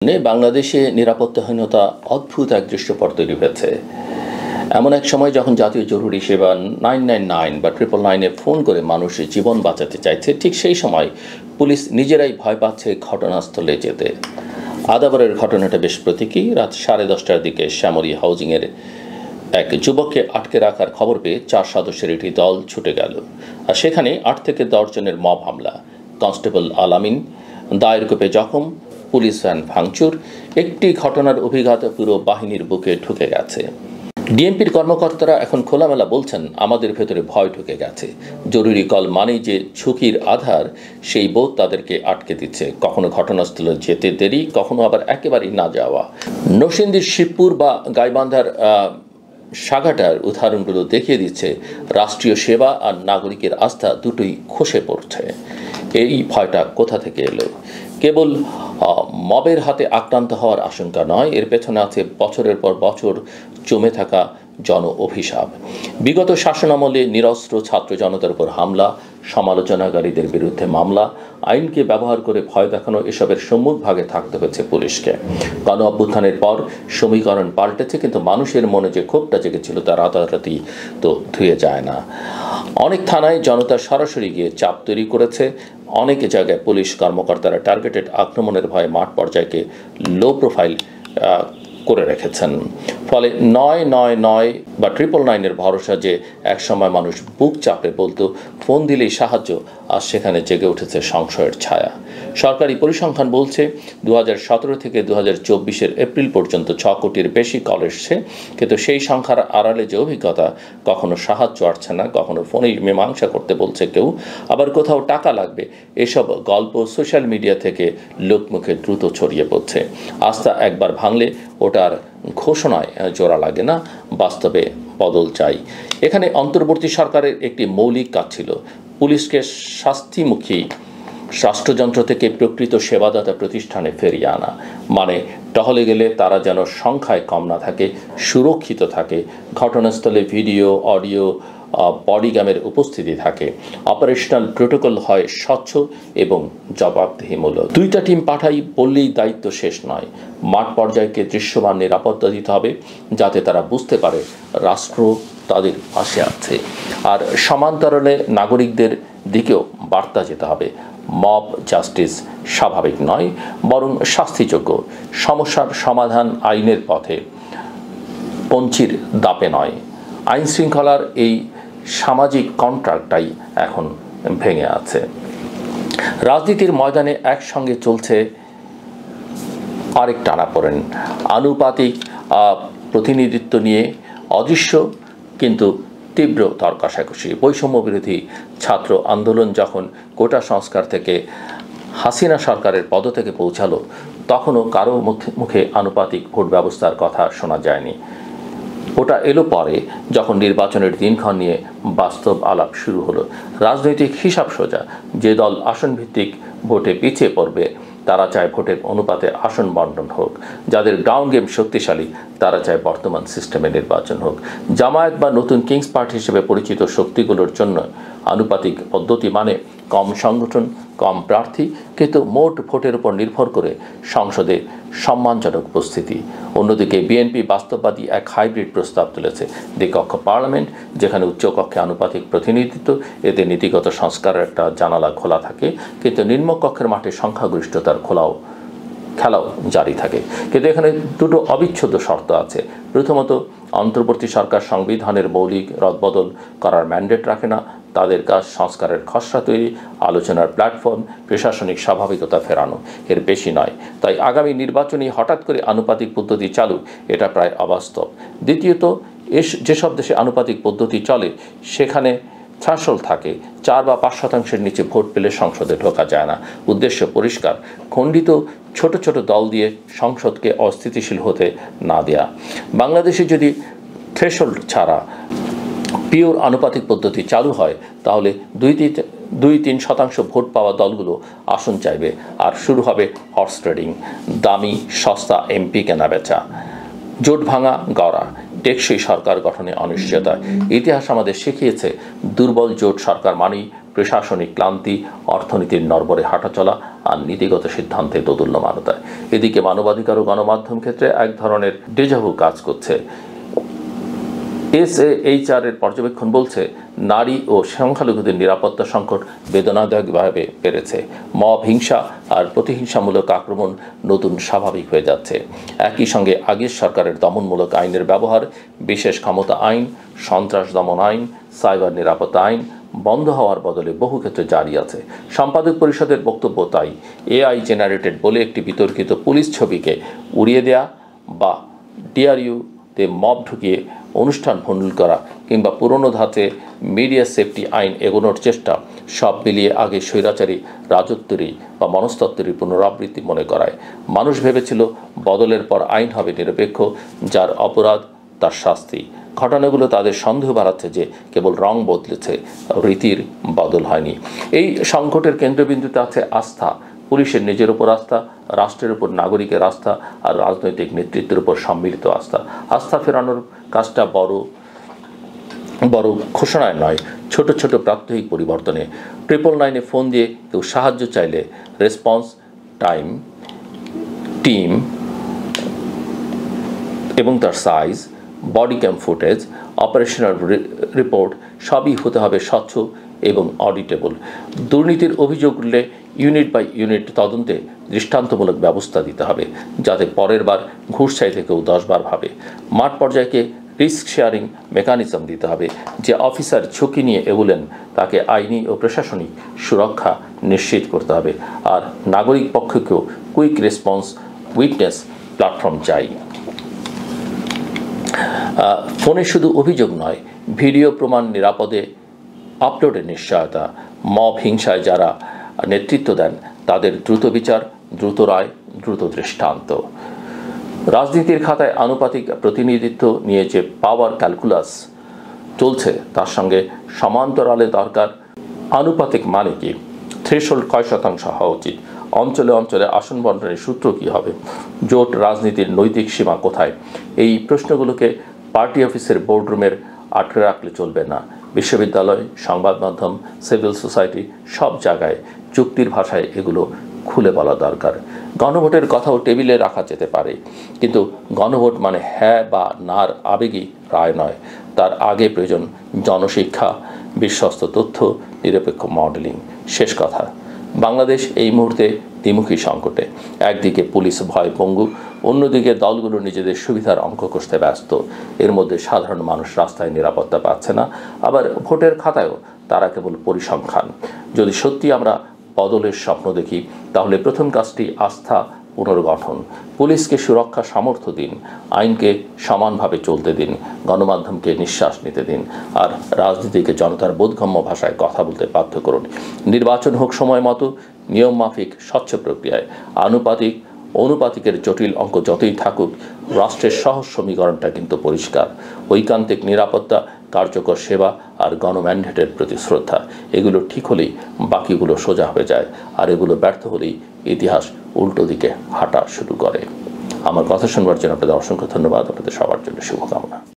বাংলাদেশে নিরাপত্তাহীনতা অদ্ভুত এক দৃশ্যপট তৈরি হয়েছে। এমন এক সময় যখন জাতীয় জরুরি সেবা 999 বা 999-এ ফোন করে মানুষের জীবন বাঁচাতে চাইছে, ঠিক সেই সময় পুলিশ নিজেরাই ভয় পাচ্ছে ঘটনাস্থলে যেতে। আদাবরের ঘটনাটা বেশ প্রতীকী। রাত 10:30টার দিকে শ্যামলী হাউজিংয়ের এক যুবককে আটকে রাখার খবর পেয়ে 4 সদস্যের একটি দল ছুটে গেল, আর সেখানে 8 থেকে 10 জনের মব হামলা। কনস্টেবল আলামিন দায়ের কোপে জখম, পুলিশ ভ্যান ভাঙচুর। একটি ঘটনার অভিজ্ঞতা পুরো বাহিনীর বুকে ঢুকে গেছে। ডিএমপির কর্মকর্তারা এখন খোলামেলা বলছেন, আমাদের ভেতরে ভয় ঢুকে গেছে। জরুরি কল মানেই যে ঝুঁকির আধার, সেই বোধ তাদেরকে আটকে দিচ্ছে। কখনো ঘটনাস্থলে যেতে দেরি, কখনো আবার একেবারেই না যাওয়া। নরসিংদীর শিবপুর বা গাইবান্ধার সাগাটার উদাহরণগুলো দেখিয়ে দিচ্ছে রাষ্ট্রীয় সেবা আর নাগরিকের আস্থা দুটোই খসে পড়ছে। এই ভয়টা কোথা থেকে এলো? কেবল মবের হাতে আক্রান্ত হওয়ার আশঙ্কা নয়, এর পেছনে আছে বছরের পর বছর জমে থাকা জন অভিশাপ। বিগত শাসনামলে নিরস্ত্র ছাত্র জনতার উপর হামলা, সমালোচনাকারীদের বিরুদ্ধে মামলা, আইনকে ব্যবহার করে ভয় দেখানো, এসবের সম্মুখভাগে থাকতে হয়েছে পুলিশকে। গণ অভ্যুত্থানের পর সমীকরণ পাল্টেছে, কিন্তু মানুষের মনে যে ক্ষোভটা জেগেছিল তা রাতারাতি তো ধুয়ে যায় না। অনেক থানায় জনতা সরাসরি গিয়ে চাপ তৈরি করেছে। অনেক জায়গায় পুলিশ কর্মকর্তারা টার্গেটেড আক্রমণের ভয়ে মাঠ পর্যায়কে লো প্রোফাইল করে রেখেছেন। ফলে 999 বা 999-এর ভরসা যে একসময় মানুষ বুক চাপড়ে বলতো ফোন দিলেই সাহায্য, আর সেখানে জেগে উঠেছে সংশয়ের ছায়া। সরকারি পরিসংখ্যান বলছে 2017 থেকে 2024-এর এপ্রিল পর্যন্ত 6 কোটির বেশি কল এসছে, কিন্তু সেই সংখ্যার আড়ালে যে অভিজ্ঞতা, কখনো সাহায্য আসছে না, কখনো ফোনেই মীমাংসা করতে বলছে কেউ, আবার কোথাও টাকা লাগবে, এসব গল্প সোশ্যাল মিডিয়া থেকে লোকমুখে দ্রুত ছড়িয়ে পড়ছে। আস্থা একবার ভাঙলে ওটার ঘোষণায় জোড়া লাগে না, বাস্তবে বদল চাই। এখানে অন্তর্বর্তী সরকারের একটি মৌলিক কাজ ছিল পুলিশকে শাস্তিমুখী রাষ্ট্রযন্ত্র থেকে প্রকৃত সেবাদাতা প্রতিষ্ঠানে ফিরিয়ে আনা। মানে টহলে গেলে তারা যেন সংখ্যায় কম না থাকে, সুরক্ষিত থাকে, ঘটনাস্থলে ভিডিও, অডিও, বডিগ্যামের উপস্থিতি থাকে, অপারেশনাল প্রোটোকল হয় স্বচ্ছ এবং জবাবদিহিমূলক। 2টা টিম পাঠাই বললেই দায়িত্ব শেষ নয়। মাঠ পর্যায়কে দৃশ্যমান নিরাপত্তা দিতে হবে, যাতে তারা বুঝতে পারে রাষ্ট্র তাদের পাশে আছে। আর সমান্তরালে নাগরিকদের দিকেও বার্তা যেতে হবে, মব জাস্টিস স্বাভাবিক নয়, বরং শাস্তিযোগ্য। সমস্যার সমাধান আইনের পথে, পঞ্চির দাপে নয়। আইন শৃঙ্খলার এই সামাজিক কন্ট্রাক্টটাই এখন ভেঙে আছে। রাজনীতির ময়দানে একসঙ্গে চলছে আরেক টানাপোড়েন। আনুপাতিক প্রতিনিধিত্ব নিয়ে অদৃশ্য কিন্তু তীব্র তর্ক কষাকষি। বৈষম্য বিরোধী ছাত্র আন্দোলন যখন কোটা সংস্কার থেকে হাসিনা সরকারের পদ থেকে পৌঁছালো, তখনও কারো মুখে আনুপাতিক ভোট ব্যবস্থার কথা শোনা যায়নি। ওটা এলো পরে, যখন নির্বাচনের দিনক্ষণ নিয়ে বাস্তব আলাপ শুরু হলো। রাজনৈতিক হিসাব সোজা, যে দল আসনভিত্তিক ভোটে পিছিয়ে পড়বে তারা চায় ভোটের অনুপাতে আসন বণ্টন হোক, যাদের গ্রাউন্ড গেম শক্তিশালী তারা চায় বর্তমান সিস্টেমে নির্বাচন হোক। জামায়াত বা নতুন কিংস পার্টি হিসেবে পরিচিত শক্তিগুলোর জন্য আনুপাতিক পদ্ধতি মানে কম সংগঠন, কম প্রার্থী, কিন্তু মোট ভোটের উপর নির্ভর করে সংসদে সম্মানজনক উপস্থিতি। অন্যদিকে বিএনপি বাস্তববাদী এক হাইব্রিড প্রস্তাব তুলেছে, দ্বিকক্ষ পার্লামেন্ট, যেখানে উচ্চকক্ষে আনুপাতিক প্রতিনিধিত্ব, এতে নীতিগত সংস্কারের একটা জানালা খোলা থাকে, কিন্তু নিম্নকক্ষের মাঠে সংখ্যাগরিষ্ঠতার খেলাও জারি থাকে। কিন্তু এখানে দুটো অবিচ্ছেদ্য শর্ত আছে। প্রথমত, অন্তর্বর্তী সরকার সংবিধানের মৌলিক রদবদল করার ম্যান্ডেট রাখে না। তাদের কাজ সংস্কারের খসড়া তৈরি, আলোচনার প্ল্যাটফর্ম, প্রশাসনিক স্বাভাবিকতা ফেরানো, এর বেশি নয়। তাই আগামী নির্বাচনে হঠাৎ করে আনুপাতিক পদ্ধতি চালু, এটা প্রায় অবাস্তব। দ্বিতীয়ত, যেসব দেশে আনুপাতিক পদ্ধতি চলে সেখানে থ্রেশহোল্ড থাকে, 4 বা 5% নিচে ভোট পেলে সংসদে ঢোকা যায় না। উদ্দেশ্য পরিষ্কার, খণ্ডিত ছোট ছোট দল দিয়ে সংসদকে অস্থিতিশীল হতে না দেয়া। বাংলাদেশে যদি থ্রেশহোল্ড ছাড়া পিওর আনুপাতিক পদ্ধতি চালু হয়, তাহলে 2-3% ভোট পাওয়া দলগুলো আসন চাইবে, আর শুরু হবে হর্স ট্রেডিং, দামি সস্তা এমপি কেনাবেচা, জোট ভাঙা গড়া, টেকসই সরকার গঠনে অনিশ্চয়তা। ইতিহাস আমাদের শিখিয়েছে দুর্বল জোট সরকার মানেই প্রশাসনিক ক্লান্তি, অর্থনীতির নড়বড়ে হাঁটাচলা আর নীতিগত সিদ্ধান্তের দোদুল্যমানতা। এদিকে মানবাধিকার ও গণমাধ্যম ক্ষেত্রে এক ধরনের ডেজাভু কাজ করছে। SAHR এর পর্যবেক্ষণ বলছে, নারী ও সংখ্যালঘুদের নিরাপত্তা সংকট বেদনাদায়কভাবে বেড়েছে। মব হিংসা আর প্রতিহিংসামূলক আক্রমণ নতুন স্বাভাবিক হয়ে যাচ্ছে। একই সঙ্গে আগের সরকারের দমনমূলক আইনের ব্যবহার, বিশেষ ক্ষমতা আইন, সন্ত্রাস দমন আইন, সাইবার নিরাপত্তা আইন বন্ধ হওয়ার বদলে বহু ক্ষেত্রে জারি আছে। সম্পাদক পরিষদের বক্তব্য তাই, AI জেনারেটেড বলে একটি বিতর্কিত পুলিশ ছবিকে উড়িয়ে দেয়া বা DRU-তে মব ঢুকিয়ে অনুষ্ঠান ভণ্ডুল করা কিংবা পুরনো ধাঁচে মিডিয়া সেফটি আইন এগোনোর চেষ্টা, সব মিলিয়ে আগে স্বৈরাচারী রাজত্বেরই বা মনস্তত্ত্বেরই পুনরাবৃত্তি মনে করায়। মানুষ ভেবেছিল বদলের পর আইন হবে নিরপেক্ষ, যার অপরাধ তার শাস্তি। ঘটনাগুলো তাদের সন্দেহ বাড়াচ্ছে যে কেবল রং বদলেছে, রীতির বদল হয়নি। এই সংকটের কেন্দ্রবিন্দুতে আছে আস্থা, পুলিশের নিজের উপর আস্থা, রাষ্ট্রের উপর নাগরিকের আস্থা আর রাজনৈতিক নেতৃত্বের উপর সম্মিলিত আস্থা। আস্থা ফেরানোর কাজটা বড় ঘোষণায় নয়, ছোট ছোট প্রাত্যহিক পরিবর্তনে। 999-এ ফোন দিয়ে কেউ সাহায্য চাইলে রেসপন্স টাইম, টিম এবং তার size, body cam footage, operational report সবই হতে হবে স্বচ্ছ এবং অডিটেবল। দুর্নীতির অভিযোগ উঠলে ইউনিট বাই ইউনিট তদন্তে দৃষ্টান্তমূলক ব্যবস্থা দিতে হবে, যাতে পরের বার ঘুষ চাইতে কেউ 10 বার ভাবে। মাঠ পর্যায়কে রিস্ক শেয়ারিং মেকানিজম দিতে হবে। যে অফিসার ঝুঁকি নিয়ে এগোলেন তাকে আইনি ও প্রশাসনিক সুরক্ষা নিশ্চিত করতে হবে। আর নাগরিক পক্ষকেও কুইক রেসপন্স উইটনেস প্ল্যাটফর্ম চাই। ফোনে শুধু অভিযোগ নয়, ভিডিও প্রমাণ নিরাপদে আপলোডের নিশ্চয়তা। মব হিংসায় যারা নেতৃত্ব দেন তাদের দ্রুত বিচার, দ্রুত রায়, দ্রুত দৃষ্টান্ত। রাজনীতির খাতায় আনুপাতিক প্রতিনিধিত্ব নিয়ে যে পাওয়ার ক্যালকুলাস চলছে তার সঙ্গে সমান্তরালে দরকার আনুপাতিক মানে কি, থ্রেশহোল্ড কয় শতাংশ হওয়া উচিত, অঞ্চলে অঞ্চলে আসন বন্টনের সূত্র কী হবে, জোট রাজনীতির নৈতিক সীমা কোথায়। এই প্রশ্নগুলোকে পার্টি অফিসের বোর্ডরুমের আটকে রাখলে চলবে না। বিশ্ববিদ্যালয়, সংবাদ মাধ্যম, সিভিল সোসাইটি সব জায়গায় চুক্তির ভাষায় এগুলো খুলে বলা দরকার। গণভোটের কথাও টেবিলে রাখা যেতে পারে, কিন্তু গণভোট মানে হ্যাঁ বা নার আবেগী রায় নয়। তার আগে প্রয়োজন জনশিক্ষা, বিশ্বস্ত তথ্য, নিরপেক্ষ মডেলিং। শেষ কথা, বাংলাদেশ এই মুহূর্তে দ্বিমুখী সংকটে। একদিকে পুলিশ ভয় পঙ্গু, অন্যদিকে দলগুলো নিজেদের সুবিধার অঙ্ক কষতে ব্যস্ত। এর মধ্যে সাধারণ মানুষ রাস্তায় নিরাপত্তা পাচ্ছে না, আবার ভোটের খাতায়ও তারা কেবল পরিসংখ্যান। যদি সত্যি আমরা বদলের স্বপ্ন দেখি, তাহলে প্রথম কাজটি আস্থা পুনর্গঠন। পুলিশকে সুরক্ষা সামর্থ্য দিন, আইনকে সমানভাবে চলতে দিন, গণমাধ্যমকে নিঃশ্বাস নিতে দিন, আর রাজনীতিকে জনতার বোধগম্য ভাষায় কথা বলতে বাধ্য করুন। নির্বাচন হোক সময় মতো, নিয়ম মাফিক, স্বচ্ছ প্রক্রিয়ায়। অনুপাতিকের জটিল অঙ্ক যতই থাকুক, রাষ্ট্রের সহজ সমীকরণটা কিন্তু পরিষ্কার। ঐকান্তিক নিরাপত্তা, কার্যকর সেবা আর গণম্যান্ডেটের প্রতি শ্রদ্ধা। এগুলো ঠিক হলেই বাকিগুলো সোজা হয়ে যায়, আর এগুলো ব্যর্থ হলেই ইতিহাস উল্টো দিকে হাঁটা শুরু করে। আমার কথা শুনবার জন্য আপনাদের অসংখ্য ধন্যবাদ। আপনাদের সবার জন্য শুভকামনা।